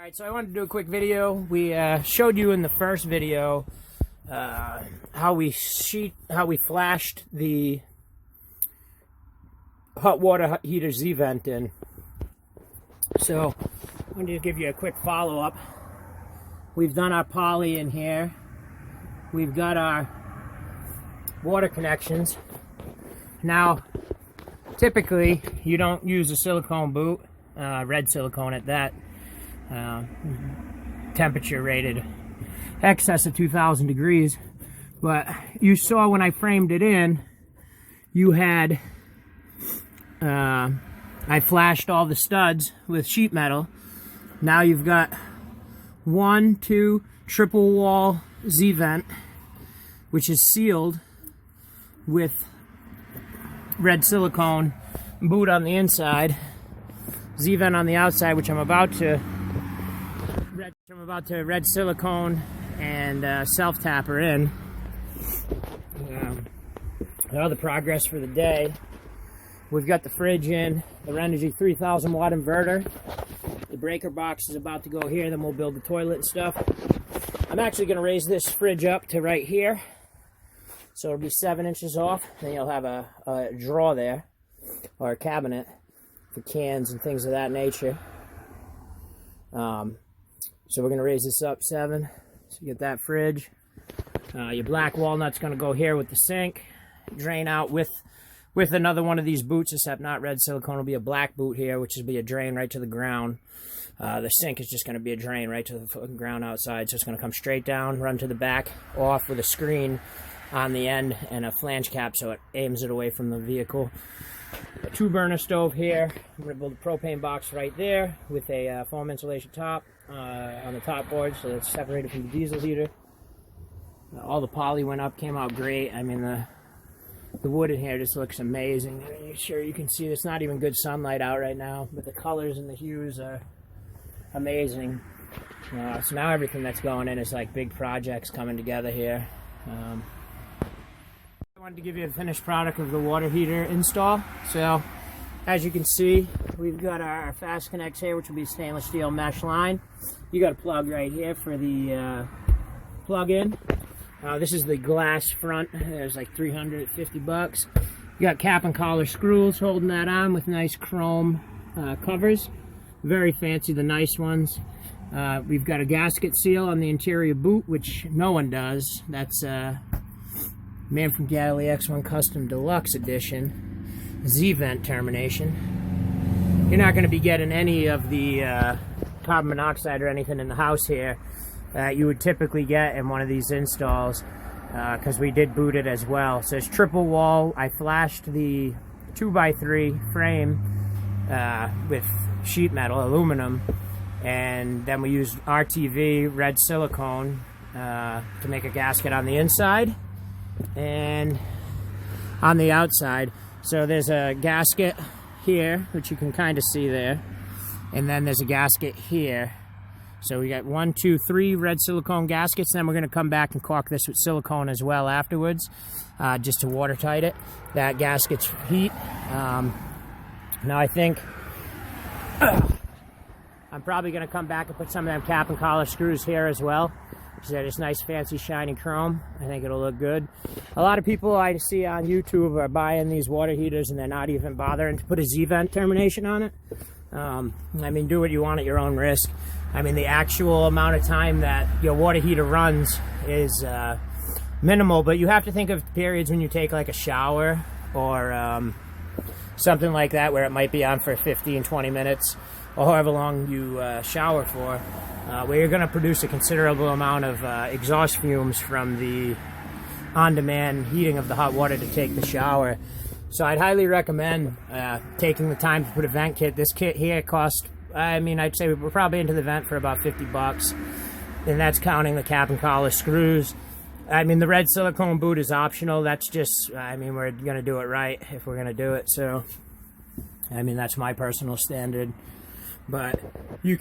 Alright, so I wanted to do a quick video. We showed you in the first video how we flashed the hot water heater Z-vent in. So I wanted to give you a quick follow-up. We've done our poly in here. We've got our water connections. Now, typically, you don't use a silicone boot, red silicone at that. Temperature rated excess of 2,000 degrees, but you saw when I framed it in, you had I flashed all the studs with sheet metal. Now you've got 1, 2 triple wall Z-vent, which is sealed with red silicone boot on the inside, Z-vent on the outside, which I'm about to red silicone and self-tapper in. Now the progress for the day. We've got the fridge in, the Renogy 3000 watt inverter. The breaker box is about to go here, then we'll build the toilet and stuff. I'm actually going to raise this fridge up to right here, so it'll be 7 inches off. Then you'll have a drawer there, or a cabinet for cans and things of that nature. So we're going to raise this up 7, so you get that fridge. Your black walnut's going to go here with the sink, drain out with another one of these boots, except not red silicone. Will be a black boot here, which will be a drain right to the ground. The sink is just going to be a drain right to the ground outside, so it's going to come straight down, run to the back, off with a screen on the end and a flange cap so it aims it away from the vehicle. A 2-burner stove here. I'm going to build a propane box right there with a foam insulation top on the top board, so it's separated from the diesel heater. All the poly went up, came out great. I mean, the wood in here just looks amazing. Sure, you can see it's not even good sunlight out right now, but the colors and the hues are amazing. So now everything that's going in is like big projects coming together here. I wanted to give you a finished product of the water heater install. So as you can see, we've got our fast connects here, which will be stainless steel mesh line. You got a plug right here for the plug-in. This is the glass front. There's like 350 bucks. You got cap and collar screws holding that on with nice chrome covers. Very fancy, the nice ones. We've got a gasket seal on the interior boot, which no one does. That's Man from Galley X1 Custom Deluxe Edition Z-vent termination. You're not going to be getting any of the carbon monoxide or anything in the house here that you would typically get in one of these installs, because we did boot it as well. So it's triple wall. I flashed the 2x3 frame with sheet metal, aluminum, and then we used RTV red silicone to make a gasket on the inside and on the outside. So there's a gasket here, which you can kind of see there, and then there's a gasket here. So we got 1, 2, 3 red silicone gaskets. Then we're going to come back and caulk this with silicone as well afterwards, just to watertight it. That gasket's heat. Now I think I'm probably going to come back and put some of them cap and collar screws here as well. So this nice fancy shiny chrome. I think it'll look good. A lot of people I see on YouTube are buying these water heaters and they're not even bothering to put a Z-vent termination on it. I mean, do what you want at your own risk. I mean, the actual amount of time that your water heater runs is minimal, but you have to think of periods when you take like a shower or something like that, where it might be on for 15, 20 minutes, or however long you shower for, where you're going to produce a considerable amount of exhaust fumes from the on-demand heating of the hot water to take the shower. So I'd highly recommend taking the time to put a vent kit. This kit here costs, I mean, I'd say we're probably into the vent for about 50 bucks, and that's counting the cap and collar screws. I mean, the red silicone boot is optional. That's just, I mean, we're going to do it right if we're going to do it. So, I mean, that's my personal standard. But you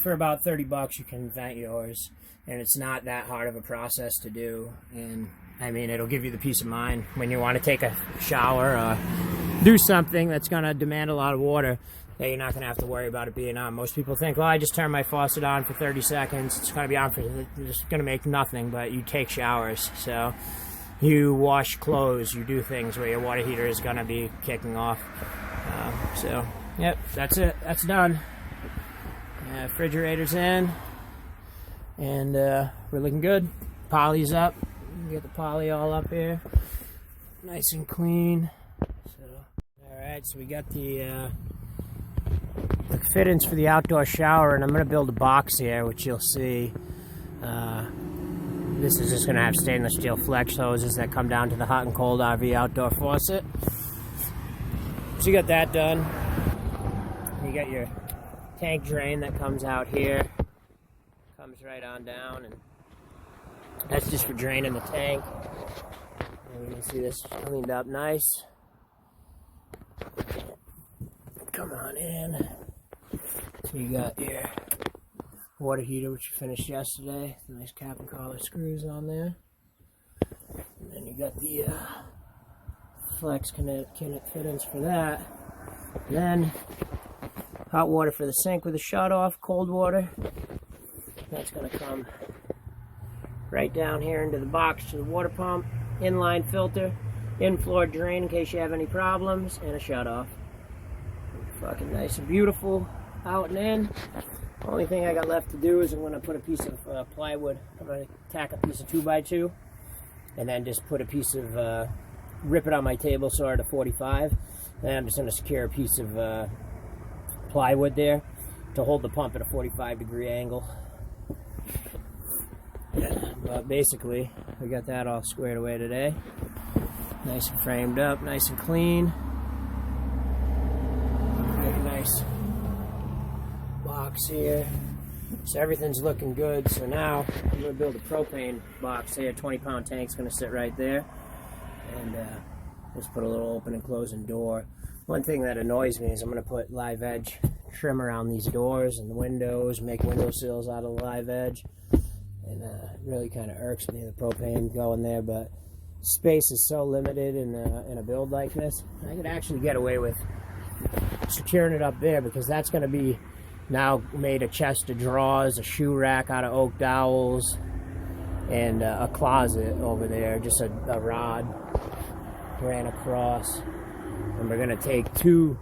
for about 30 bucks, you can vent yours, and it's not that hard of a process to do. And I mean, it'll give you the peace of mind when you want to take a shower or do something that's going to demand a lot of water. that you're not going to have to worry about it being on. Most people think, well, I just turn my faucet on for 30 seconds. It's going to be on for, it's going to make nothing, but you take showers. So you wash clothes, you do things where your water heater is going to be kicking off. So, yep, that's it. That's done. Refrigerator's in. And we're looking good. Poly's up. Get the poly all up here. Nice and clean. So, alright, so we got the fittings for the outdoor shower, and I'm going to build a box here, which you'll see. This is just going to have stainless steel flex hoses that come down to the hot and cold RV outdoor faucet. So you got that done. You got your tank drain that comes out here. Comes right on down, and that's just for draining the tank. And you can see this cleaned up nice. Come on in. So you got your water heater, which you finished yesterday. The nice cap and collar screws on there. And then you got the flex fittings for that. Then hot water for the sink with a shut off, cold water. That's going to come right down here into the box to the water pump. Inline filter, in-floor drain in case you have any problems, and a shut off. Fucking nice and beautiful out and in. Only thing I got left to do is I'm going to put a piece of plywood. I'm going to tack a piece of 2x2 and then just put a piece of, rip it on my table saw at a 45. Then I'm just going to secure a piece of plywood there to hold the pump at a 45-degree angle. But basically, we got that all squared away today. Nice and framed up, nice and clean. Very nice box here. So everything's looking good. So now I'm going to build a propane box here. 20-pound tank's going to sit right there. And just put a little open and closing door. One thing that annoys me is I'm going to put live edge trim around these doors and the windows, make windowsills out of the live edge. And it really kind of irks me, the propane going there, but space is so limited in a build like this. I could actually get away with securing it up there, because that's going to be now made a chest of drawers, a shoe rack out of oak dowels, and a closet over there, just a rod ran across. And we're going to take two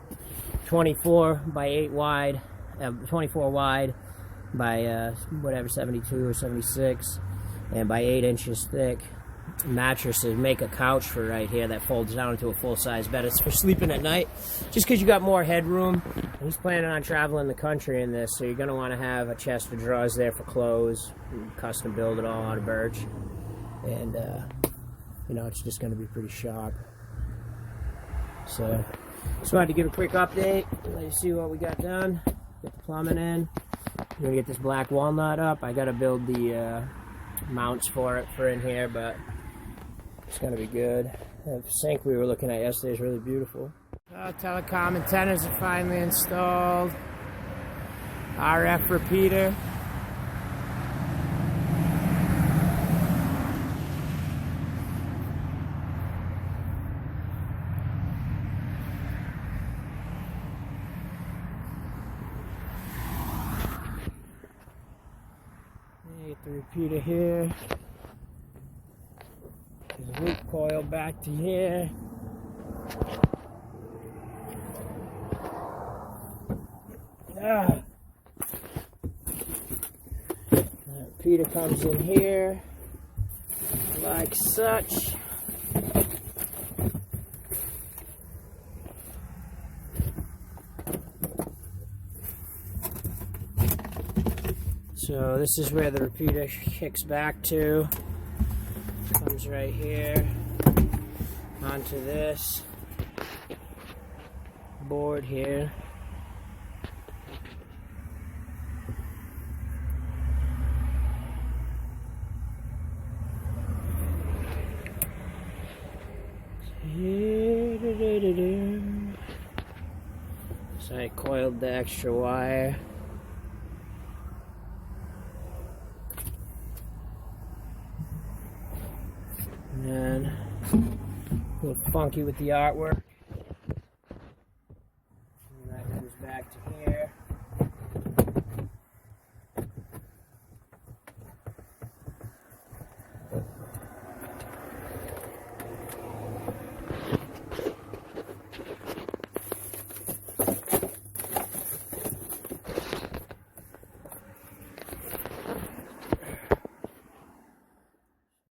24 by 8 wide, 24 wide by whatever, 72 or 76, and by 8 inches thick mattresses. Make a couch for right here that folds down into a full-size bed. It's for sleeping at night, just because you got more headroom. He's planning on traveling the country in this, so you're going to want to have a chest of drawers there for clothes. Custom build it all out of birch, and you know, it's just going to be pretty sharp. So just wanted to give a quick update, let you see what we got done. Get the plumbing in. I'm gonna get this black walnut up. I gotta build the mounts for it for in here, but it's gonna be good. The sink we were looking at yesterday is really beautiful. Telecom antennas are finally installed. RF repeater. Get the repeater here. There's a loop coil back to here. That repeater comes in here like such. So this is where the repeater kicks back to. Comes right here onto this board here. So I coiled the extra wire. And then a little funky with the artwork.